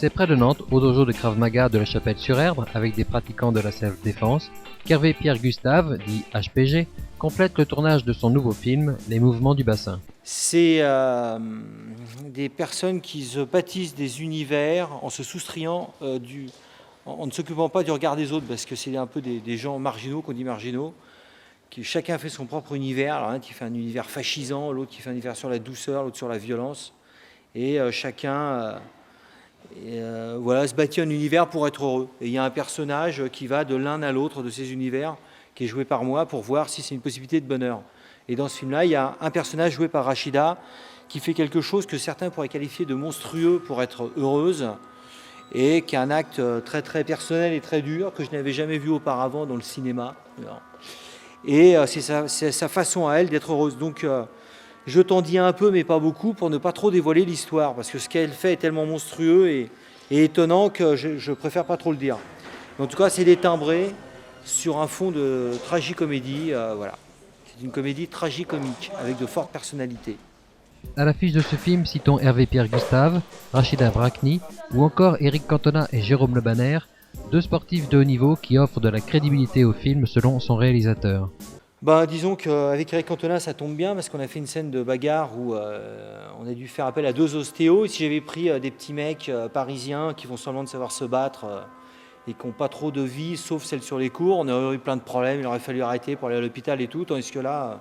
C'est près de Nantes, au dojo de Krav Maga de la Chapelle-sur-Erdre, avec des pratiquants de la self-défense, qu'Hervé Pierre Gustave, dit HPG, complète le tournage de son nouveau film, Les Mouvements du Bassin. C'est des personnes qui se bâtissent des univers en se soustrayant en ne s'occupant pas du regard des autres, parce que c'est un peu des gens marginaux, qu'on dit marginaux, qui chacun fait son propre univers. Alors, l'un qui fait un univers fascisant, l'autre qui fait un univers sur la douceur, l'autre sur la violence, et chacun voilà, se bâtit un univers pour être heureux. Et il y a un personnage qui va de l'un à l'autre de ces univers, qui est joué par moi, pour voir si c'est une possibilité de bonheur. Et dans ce film-là, il y a un personnage joué par Rachida qui fait quelque chose que certains pourraient qualifier de monstrueux pour être heureuse, et qui est un acte très très personnel et très dur que je n'avais jamais vu auparavant dans le cinéma. Et c'est sa façon à elle d'être heureuse. Donc je t'en dis un peu, mais pas beaucoup, pour ne pas trop dévoiler l'histoire, parce que ce qu'elle fait est tellement monstrueux et étonnant que je préfère pas trop le dire. Mais en tout cas, c'est des timbrés sur un fond de tragicomédie. Voilà. C'est une comédie tragicomique avec de fortes personnalités. À l'affiche de ce film, citons Hervé Pierre Gustave, Rachida Brakni ou encore Éric Cantona et Jérôme Le Banner, deux sportifs de haut niveau qui offrent de la crédibilité au film selon son réalisateur. Disons qu'avec Éric Cantona, ça tombe bien parce qu'on a fait une scène de bagarre où on a dû faire appel à deux ostéos. Et si j'avais pris des petits mecs parisiens qui font semblant de savoir se battre et qui n'ont pas trop de vie, sauf celle sur les cours, on aurait eu plein de problèmes, il aurait fallu arrêter pour aller à l'hôpital et tout. Tandis que là,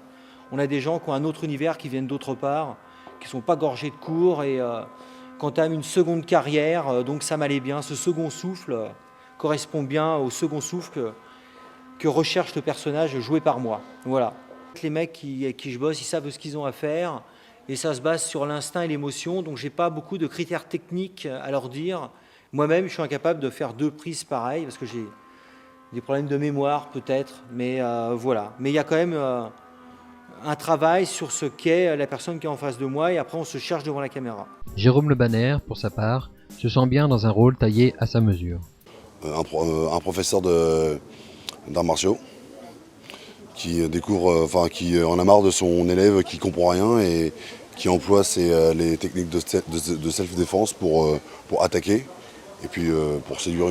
on a des gens qui ont un autre univers, qui viennent d'autre part, qui ne sont pas gorgés de cours et qui entament une seconde carrière. Donc ça m'allait bien. Ce second souffle correspond bien au second souffle que recherche le personnage joué par moi. Voilà. Les mecs avec qui je bosse, ils savent ce qu'ils ont à faire et ça se base sur l'instinct et l'émotion, donc j'ai pas beaucoup de critères techniques à leur dire. Moi-même, je suis incapable de faire deux prises pareilles parce que j'ai des problèmes de mémoire peut-être, mais voilà. Mais il y a quand même un travail sur ce qu'est la personne qui est en face de moi et après on se cherche devant la caméra. Jérôme Le Banner, pour sa part, se sent bien dans un rôle taillé à sa mesure. Un professeur d'arts martiaux qui découvre, qui en a marre de son élève qui comprend rien et qui emploie les techniques de self-défense pour attaquer et puis pour séduire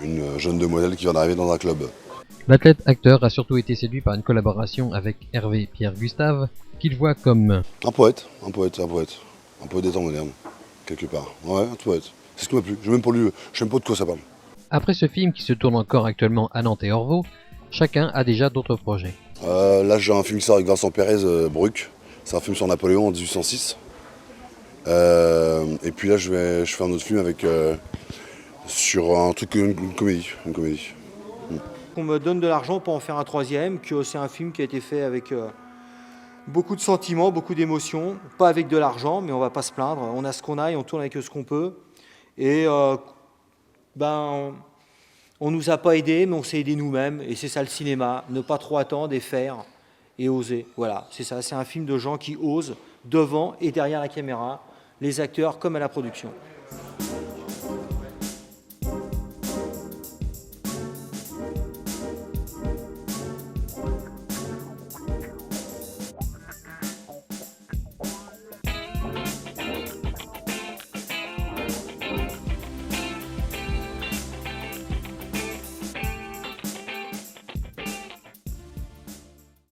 une jeune demoiselle qui vient d'arriver dans un club. L'athlète acteur a surtout été séduit par une collaboration avec Hervé Pierre Gustave, qu'il voit comme un poète des temps modernes, quelque part. Ouais, un poète. C'est ce qui m'a plu. Je sais même pas de quoi ça parle. Après ce film qui se tourne encore actuellement à Nantes et Orvaux, chacun a déjà d'autres projets. Là j'ai un film qui sort avec Vincent Pérez, Bruck. C'est un film sur Napoléon en 1806. Et puis là je fais un autre film sur un truc, une comédie. On me donne de l'argent pour en faire un troisième, que c'est un film qui a été fait avec beaucoup de sentiments, beaucoup d'émotions, pas avec de l'argent, mais on va pas se plaindre. On a ce qu'on a et on tourne avec ce qu'on peut. Et on nous a pas aidés, mais on s'est aidés nous-mêmes. Et c'est ça le cinéma, ne pas trop attendre et faire et oser. Voilà, c'est ça. C'est un film de gens qui osent devant et derrière la caméra, les acteurs comme à la production.